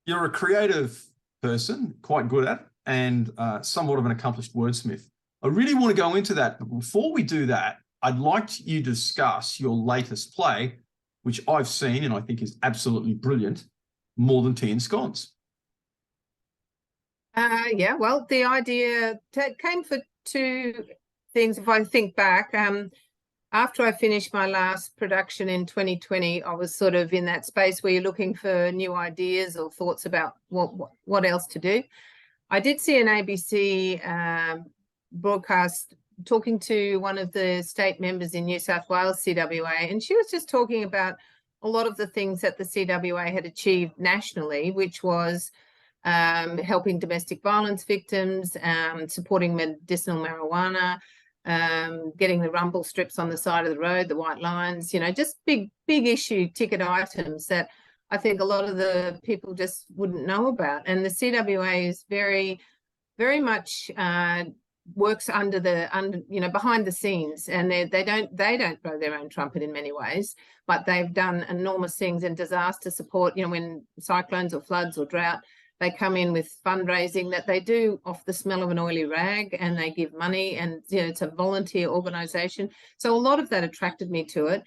You're a creative person, quite good at it, and somewhat of an accomplished wordsmith. I really want to go into that, but before we do that, I'd like you to discuss your latest play, which I've seen and I think is absolutely brilliant, More Than Tea and Scones. Yeah, well, the idea came for two things. If I think back, after I finished my last production in 2020, I was sort of in that space where you're looking for new ideas or thoughts about what else to do. I did see an ABC broadcast talking to one of the state members in New South Wales, CWA, and she was just talking about a lot of the things that the CWA had achieved nationally, which was helping domestic violence victims, supporting medicinal marijuana, getting the rumble strips on the side of the road, the white lines, you know, just big issue ticket items that I think a lot of the people just wouldn't know about. And the CWA is very, very much works behind the scenes, and they don't blow their own trumpet in many ways, but they've done enormous things in disaster support. You know, when cyclones or floods or drought, they come in with fundraising that they do off the smell of an oily rag, and they give money, and you know, it's a volunteer organization. So a lot of that attracted me to it.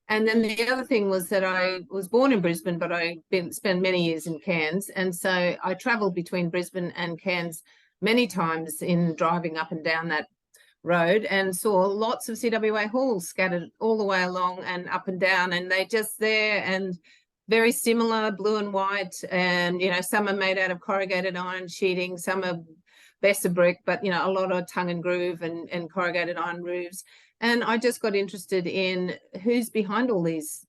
And then the other thing was that I was born in Brisbane, but I spent many years in Cairns, and so I traveled between Brisbane and Cairns many times in driving up and down that road, and saw lots of CWA halls scattered all the way along and up and down, and they just there and very similar, blue and white, and you know, some are made out of corrugated iron sheeting, some are Besser brick, but you know, a lot of tongue and groove and corrugated iron roofs. And I just got interested in who's behind all these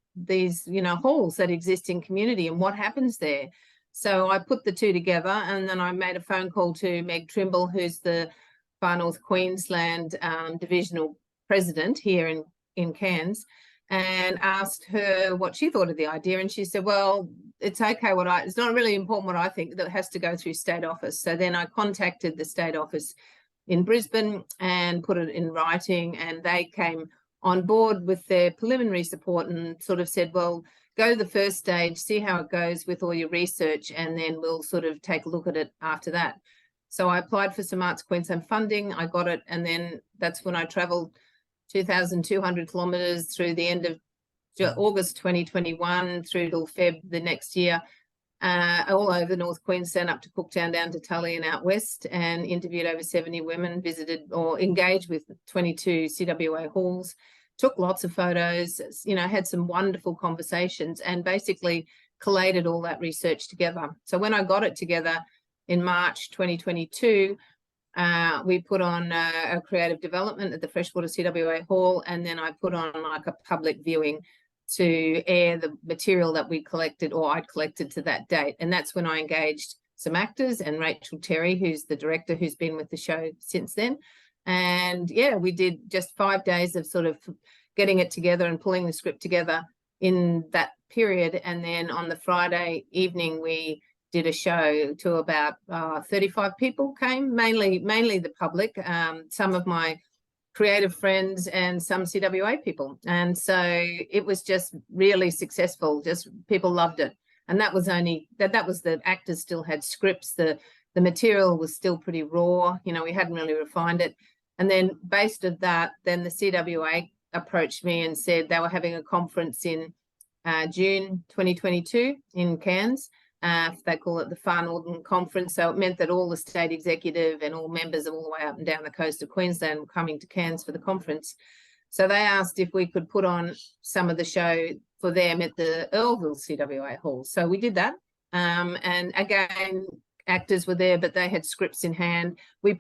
you know, halls that exist in community and what happens there. So I put the two together, and then I made a phone call to Meg Trimble, who's the Far North Queensland divisional president here in Cairns, and asked her what she thought of the idea. And she said, well, it's okay, it's not really important what I think, that has to go through state office. So then I contacted the state office in Brisbane and put it in writing, and they came on board with their preliminary support and sort of said, well, go to the first stage, see how it goes with all your research, and then we'll sort of take a look at it after that. So I applied for some Arts Queensland funding, I got it, and then that's when I travelled 2,200 kilometres through the end of August 2021 through till Feb the next year, all over North Queensland, up to Cooktown, down to Tully and out west, and interviewed over 70 women, visited or engaged with 22 CWA halls, took lots of photos, you know, had some wonderful conversations, and basically collated all that research together. So when I got it together in March 2022, we put on a creative development at the Freshwater CWA Hall, and then I put on like a public viewing to air the material that we collected, or I'd collected to that date. And that's when I engaged some actors, and Rachel Terry, who's the director, who's been with the show since then. And yeah, we did just 5 days of sort of getting it together and pulling the script together in that period. And then on the Friday evening, we did a show to about 35 people came, mainly the public, some of my creative friends and some CWA people. And so it was just really successful. Just people loved it. And that was only that was the actors still had scripts. The material was still pretty raw. You know, we hadn't really refined it. And then based on that, then the CWA approached me and said they were having a conference in June 2022 in Cairns. They call it the Far Northern Conference. So it meant that all the state executive and all members all the way up and down the coast of Queensland were coming to Cairns for the conference. So they asked if we could put on some of the show for them at the Earlville CWA Hall. So we did that. And again, actors were there, but they had scripts in hand. We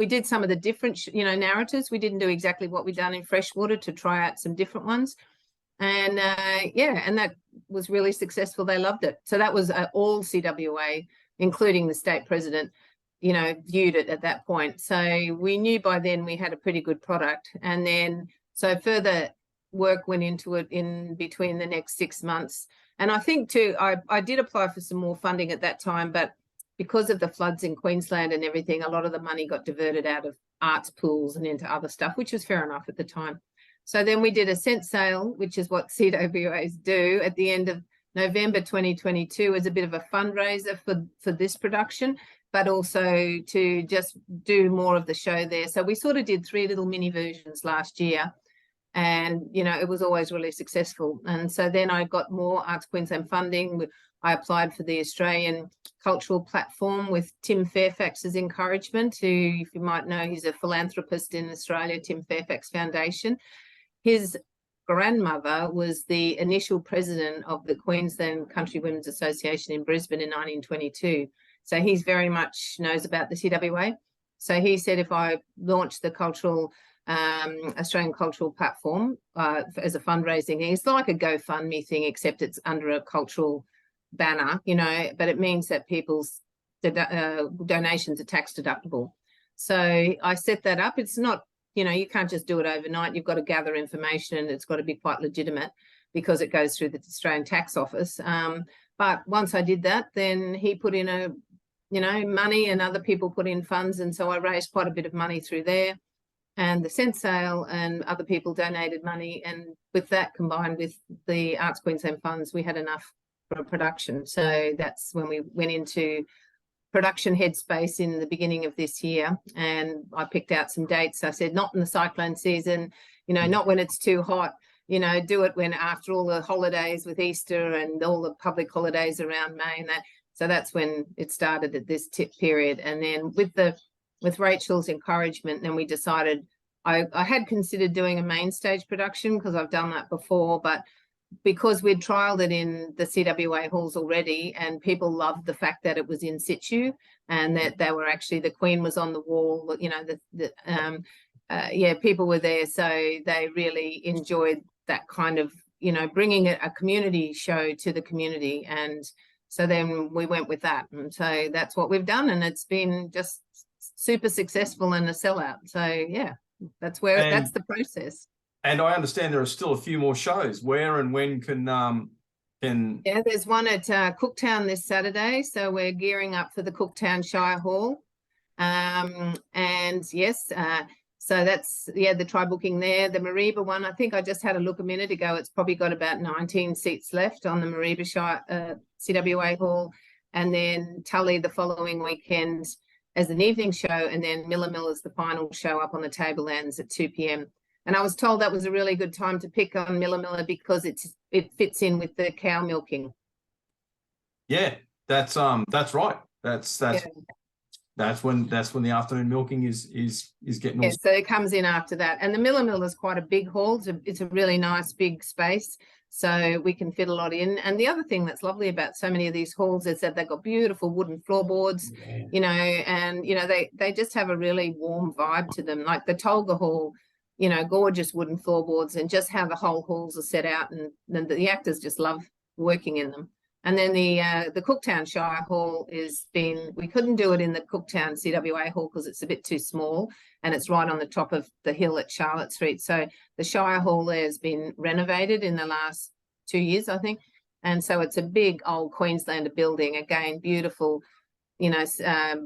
did some of the different, you know, narratives. We didn't do exactly what we'd done in Freshwater, to try out some different ones. And yeah, and that was really successful. They loved it. So that was all CWA, including the state president, you know, viewed it at that point. So we knew by then we had a pretty good product. And then so further work went into it in between the next 6 months. And I think too, I did apply for some more funding at that time, but because of the floods in Queensland and everything, a lot of the money got diverted out of arts pools and into other stuff, which was fair enough at the time. So then we did a scent sale, which is what CWAs do at the end of November 2022 as a bit of a fundraiser for this production, but also to just do more of the show there. So we sort of did 3 little mini versions last year, and you know, it was always really successful. And so then I got more Arts Queensland funding. I applied for the Australian Cultural Platform with Tim Fairfax's encouragement, who, if you might know, he's a philanthropist in Australia, Tim Fairfax Foundation. His grandmother was the initial president of the Queensland Country Women's Association in Brisbane in 1922. So he's very much knows about the CWA. So he said if I launched the Australian Cultural Platform as a fundraising thing, it's like a GoFundMe thing, except it's under a cultural banner, you know, but it means that people's donations are tax deductible. So I set that up. It's not, you know, you can't just do it overnight. You've got to gather information, and it's got to be quite legitimate because it goes through the Australian Tax Office. But once I did that, then he put in money, and other people put in funds. And so I raised quite a bit of money through there, and the scent sale, and other people donated money. And with that, combined with the Arts Queensland funds, we had enough for a production. So that's when we went into production headspace in the beginning of this year, and I picked out some dates. I said, not in the cyclone season, you know, not when it's too hot, you know, do it when after all the holidays with Easter and all the public holidays around May and that. So that's when it started at this period. And then with Rachel's encouragement, then we decided, I had considered doing a main stage production because I've done that before, but because we'd trialed it in the CWA halls already, and people loved the fact that it was in situ, and that they were actually, the Queen was on the wall, you know, people were there. So they really enjoyed that kind of, you know, bringing a community show to the community. And so then we went with that. And so that's what we've done. And it's been just super successful and a sellout. So yeah, that's the process. And I understand there are still a few more shows. Where and when can Yeah, there's one at Cooktown this Saturday. So we're gearing up for the Cooktown Shire Hall. And yes, so that's, yeah, the try booking there. The Mareeba one, I think I just had a look a minute ago. It's probably got about 19 seats left on the Mareeba Shire CWA Hall. And then Tully the following weekend as an evening show. And then Miller Miller's the final show up on the Tablelands at 2 p.m. And I was told that was a really good time to pick on Miller Miller because it fits in with the cow milking. Yeah, that's right. That's when the afternoon milking is getting. Yeah, so it comes in after that. And the Miller Mill is quite a big hall. It's a really nice big space, so we can fit a lot in. And the other thing that's lovely about so many of these halls is that they've got beautiful wooden floorboards, you know, and you know they just have a really warm vibe to them. Like the Tolga Hall, you know, gorgeous wooden floorboards, and just how the whole halls are set out, and then the actors just love working in them. And then the Cooktown Shire Hall we couldn't do it in the Cooktown CWA Hall because it's a bit too small, and it's right on the top of the hill at Charlotte Street. So the Shire Hall there has been renovated in the last 2 years, I think. And so it's a big old Queenslander building, again, beautiful, you know,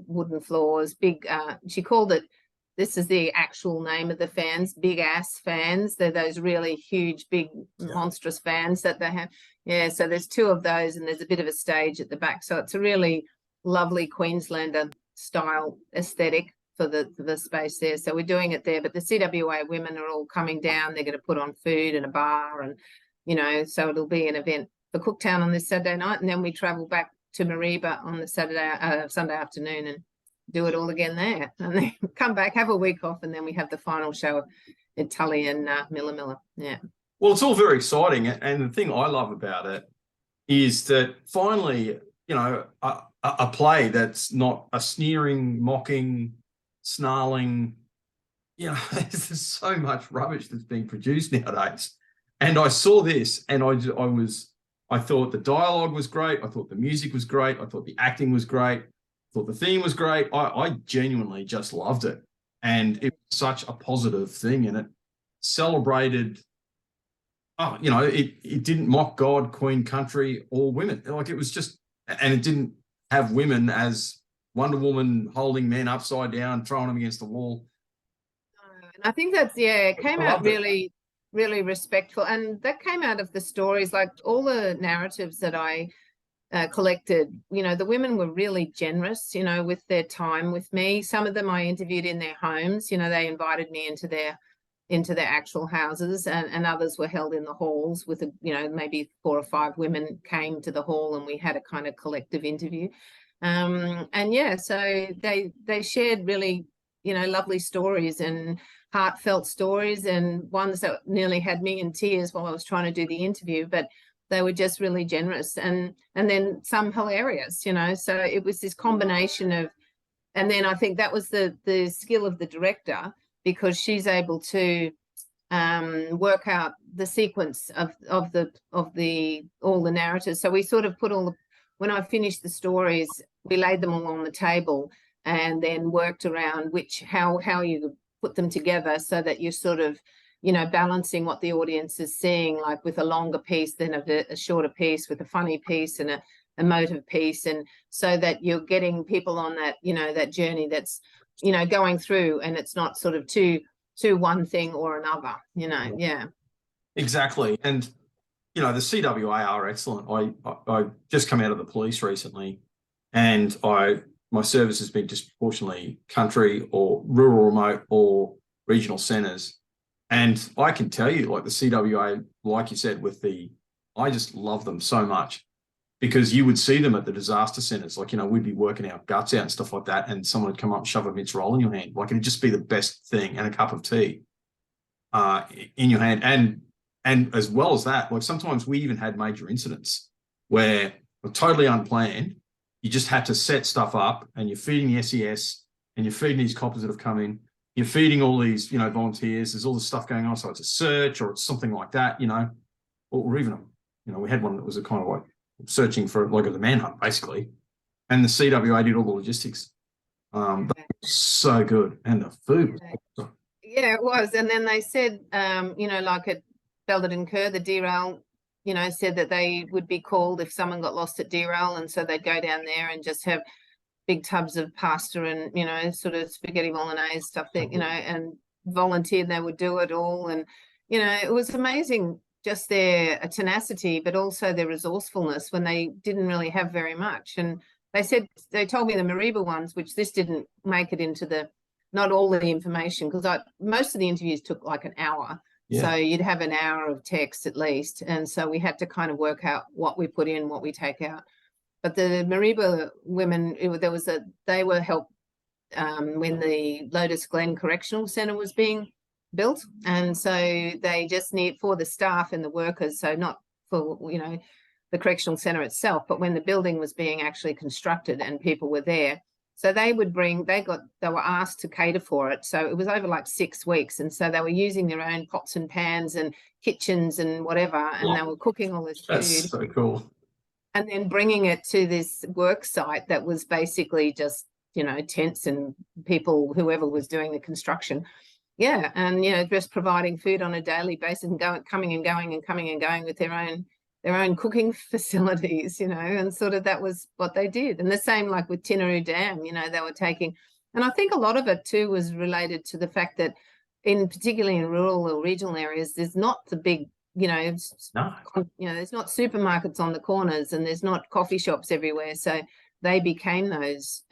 wooden floors, big, she called it, this is the actual name of the fans, big ass fans. They're those really huge, big, monstrous fans that they have. Yeah, so there's 2 of those, and there's a bit of a stage at the back. So it's a really lovely Queenslander style aesthetic for the space there. So we're doing it there, but the CWA women are all coming down. They're going to put on food and a bar, and, you know, so it'll be an event for Cooktown on this Saturday night. And then we travel back to Mareeba on the Sunday afternoon and do it all again there, and then come back, have a week off, and then we have the final show at Tully and Miller Miller. Yeah. Well, it's all very exciting, and the thing I love about it is that finally, you know, a play that's not a sneering, mocking, snarling. You know, there's so much rubbish that's being produced nowadays. And I saw this, and I thought the dialogue was great. I thought the music was great. I thought the acting was great. Thought the theme was great. I genuinely just loved it, and it was such a positive thing, and it celebrated. Oh, you know, it didn't mock God, Queen, country, or women. Like, it was just, and it didn't have women as Wonder Woman holding men upside down, throwing them against the wall. And I think that's, yeah, it came out really, really respectful. And that came out of the stories, like all the narratives that I collected. You know, the women were really generous, you know, with their time with me. Some of them I interviewed in their homes. You know, they invited me into their actual houses, and others were held in the halls with, you know, maybe 4 or 5 women came to the hall and we had a kind of collective interview. And yeah, so they shared really, you know, lovely stories and heartfelt stories, and ones that nearly had me in tears while I was trying to do the interview, but they were just really generous, and then some hilarious, you know. So it was this combination of, and then I think that was the skill of the director, because she's able to work out the sequence of all the narratives. So we sort of put when I finished the stories, we laid them all on the table and then worked around how you put them together so that you're sort of, you know, balancing what the audience is seeing, like with a longer piece than a shorter piece, with a funny piece and a emotive piece, and so that you're getting people on that, you know, that journey that's, you know, going through, and it's not sort of to one thing or another, you know. Yeah, Exactly. And you know, the CWA are excellent. I just come out of the police recently, and my service has been disproportionately country or rural, remote, or regional centres. And I can tell you, like the CWA, like you said, I just love them so much, because you would see them at the disaster centres. Like, you know, we'd be working our guts out and stuff like that, and someone would come up and shove a mince roll in your hand. Like, it'd just be the best thing, and a cup of tea in your hand. And as well as that, like sometimes we even had major incidents where were totally unplanned. You just had to set stuff up, and you're feeding the SES, and you're feeding these coppers that have come in. You're feeding all these, you know, volunteers. There's all this stuff going on. So it's a search or it's something like that, you know, or even, you know, we had one that was a kind of like searching for like a manhunt, basically. And the CWA did all the logistics. That was so good. And the food was awesome. Yeah, it was. And then they said, you know, like at Belvedere Kerr, the derail, you know, said that they would be called if someone got lost at derail, and so they'd go down there and just have big tubs of pasta and, you know, sort of spaghetti bolognese stuff that, you know, and volunteer, and they would do it all. And, you know, it was amazing, just their tenacity, but also their resourcefulness when they didn't really have very much. And they told me the Mariba ones, which this didn't make it into not all of the information, because most of the interviews took like an hour. Yeah. So you'd have an hour of text at least. And so we had to kind of work out what we put in, what we take out. But the Mariba women, they were helped when the Lotus Glen Correctional Centre was being built. And so they just need for the staff and the workers, so not for, you know, the correctional centre itself, but when the building was being actually constructed and people were there. So they were asked to cater for it. So it was over like 6 weeks. And so they were using their own pots and pans and kitchens and whatever. And they were cooking all this food. That's so cool. And then bringing it to this work site that was basically just, you know, tents and people, whoever was doing the construction. Yeah. And, you know, just providing food on a daily basis and coming and going with their own cooking facilities, you know, and sort of that was what they did. And the same like with Tinaroo Dam, you know, they were taking, and I think a lot of it too was related to the fact that particularly in rural or regional areas, there's not the big, you know, there's not supermarkets on the corners, and there's not coffee shops everywhere. So they became those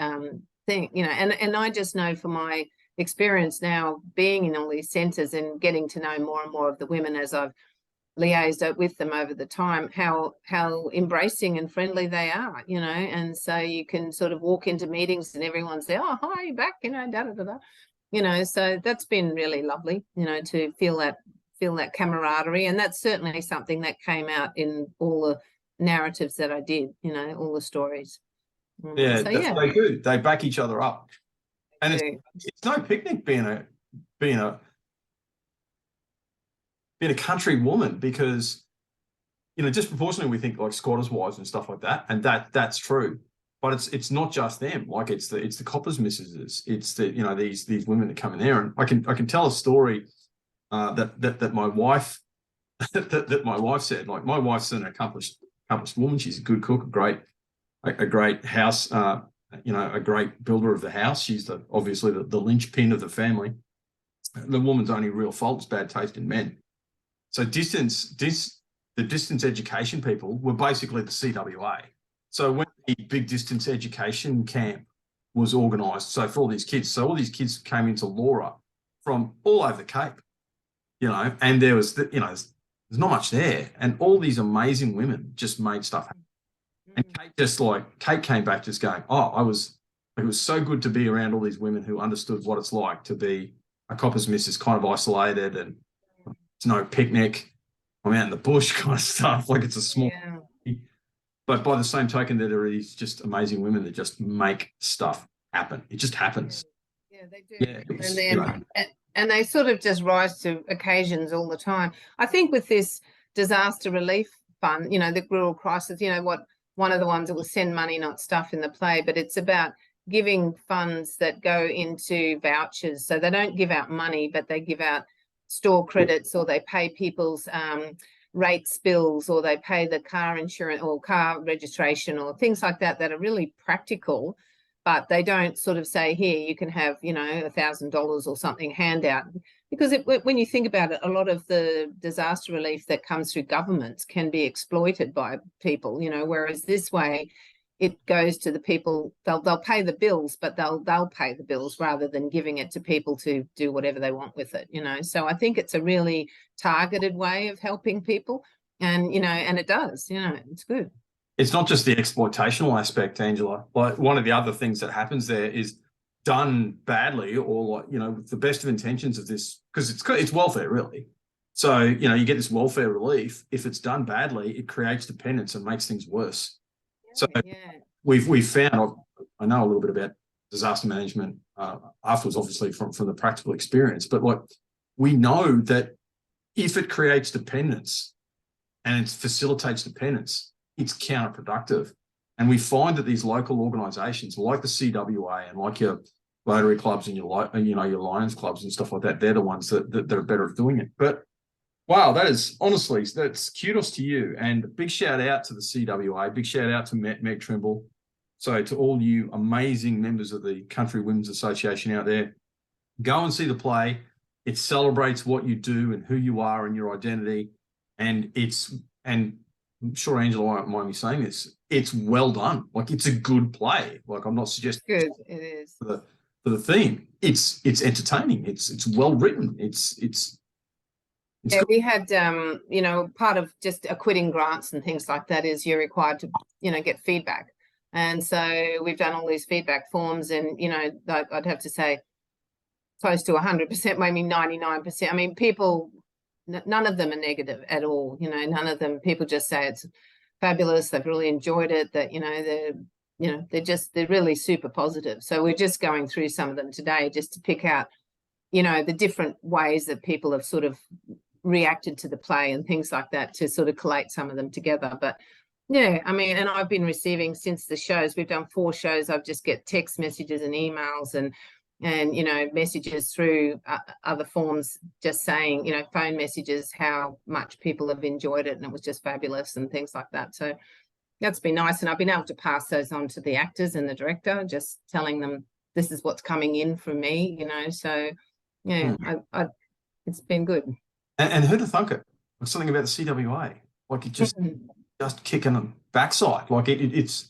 things, you know, and I just know from my experience now being in all these centres and getting to know more and more of the women as I've liaised with them over the time, how embracing and friendly they are, you know. And so you can sort of walk into meetings and everyone's there, oh, hi, back, you know, you know. So that's been really lovely, you know, to feel that camaraderie. And that's certainly something that came out in all the narratives that I did, you know, all the stories. Yeah, so, yeah, they do. They back each other up. And it's no picnic being a country woman, because, you know, disproportionately we think like squatters' wives and stuff like that, and that's true. But it's not just them. Like it's the coppers' missuses. It's the, you know, these women that come in there, and I can tell a story that my wife that my wife said. Like, my wife's an accomplished woman. She's a good cook, a great house, you know, a great builder of the house. She's obviously the linchpin of the family. The woman's only real fault is bad taste in men. So the distance education people were basically the CWA. So when the big distance education camp was organised, so for all these kids, so all these kids came into Laura from all over the Cape, you know, and there was, you know, there's not much there. And all these amazing women just made stuff happen. And Kate came back just going, oh, it was so good to be around all these women who understood what it's like to be a copper's miss, is kind of isolated and it's no picnic. I'm out in the bush kind of stuff. Like it's a small, but by the same token, that there are these just amazing women that just make stuff happen. It just happens. Yeah, they do. Yeah, And then, and they sort of just rise to occasions all the time. I think with this disaster relief fund, you know, the rural crisis, you know, one of the ones that will send money, not stuff, in the play, but it's about giving funds that go into vouchers. So they don't give out money, but they give out store credits, or they pay people's rates bills, or they pay the car insurance or car registration, or things like that that are really practical. But they don't sort of say, here, you can have, you know, $1,000 or something handout. Because when you think about it, a lot of the disaster relief that comes through governments can be exploited by people, you know, whereas this way it goes to the people, they'll pay the bills, but they'll pay the bills rather than giving it to people to do whatever they want with it, you know. So I think it's a really targeted way of helping people, and, you know, and it does, you know, it's good. It's not just the exploitational aspect, Angela. Like one of the other things that happens there is, done badly, or like, you know, with the best of intentions of this, because it's welfare really. So, you know, you get this welfare relief. If it's done badly, it creates dependence and makes things worse. So we've found, I know a little bit about disaster management afterwards, obviously from the practical experience, but like we know that if it creates dependence and it facilitates dependence, it's counterproductive. And we find that these local organisations like the CWA and like your Rotary clubs and your, you know, your Lions clubs and stuff like that, they're the ones that are better at doing it. But wow, that is honestly, that's kudos to you, and big shout out to the CWA, big shout out to Meg Trimble. So to all you amazing members of the Country Women's Association out there, go and see the play. It celebrates what you do and who you are and your identity. And I'm sure Angela won't mind me saying this, it's well done. Like it's a good play. Like I'm not suggesting good. It is for the theme. It's entertaining. It's well written. It's yeah, we had, you know, part of just acquitting grants and things like that is you're required to, you know, get feedback. And so we've done all these feedback forms, and, you know, like I'd have to say close to 100%, maybe 99%. I mean, people, none of them are negative at all. You know, none of them, people just say it's fabulous. They've really enjoyed it, that, you know, they're really super positive. So we're just going through some of them today just to pick out, you know, the different ways that people have sort of reacted to the play and things like that, to sort of collate some of them together. But yeah, I mean, and I've been receiving since the shows, we've done 4 shows, I've just get text messages and emails and you know, messages through other forms, just saying, you know, phone messages, how much people have enjoyed it and it was just fabulous and things like that. So that's been nice, and I've been able to pass those on to the actors and the director, just telling them this is what's coming in from me, you know. So yeah, it's been good. And who'd have thunk it? Like something about the CWA, like it just kicking the backside. Like it's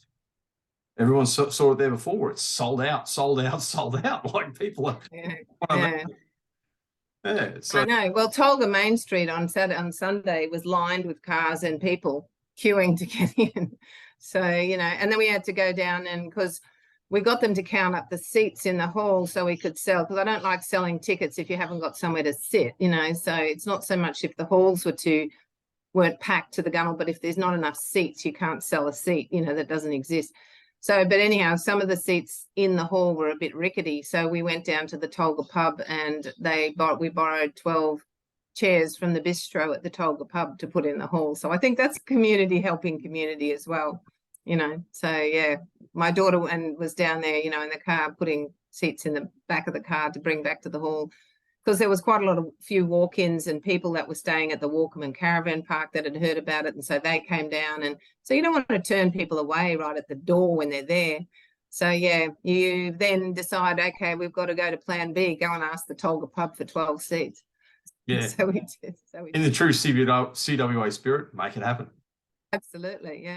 everyone saw it there before. It's sold out. Like people are. So, I know. Well, Tolga Main Street on Sunday was lined with cars and people queuing to get in. So, you know, and then we had to go down, and because we got them to count up the seats in the hall so we could sell, because I don't like selling tickets if you haven't got somewhere to sit, you know. So it's not so much if the halls weren't packed to the gunnel, but if there's not enough seats, you can't sell a seat, you know, that doesn't exist. So, but anyhow, some of the seats in the hall were a bit rickety. So we went down to the Tolga pub, and we borrowed 12 chairs from the bistro at the Tolga pub to put in the hall. So I think that's community helping community as well, you know. So yeah, my daughter was down there, you know, in the car, putting seats in the back of the car to bring back to the hall, because there was quite a few walk-ins and people that were staying at the Walkerman Caravan Park that had heard about it, and so they came down. And so you don't want to turn people away right at the door when they're there. So yeah, you then decide, okay, we've got to go to plan B, go and ask the Tolga pub for 12 seats. Yeah. So we did. In the true CWA spirit, make it happen. Absolutely, yeah.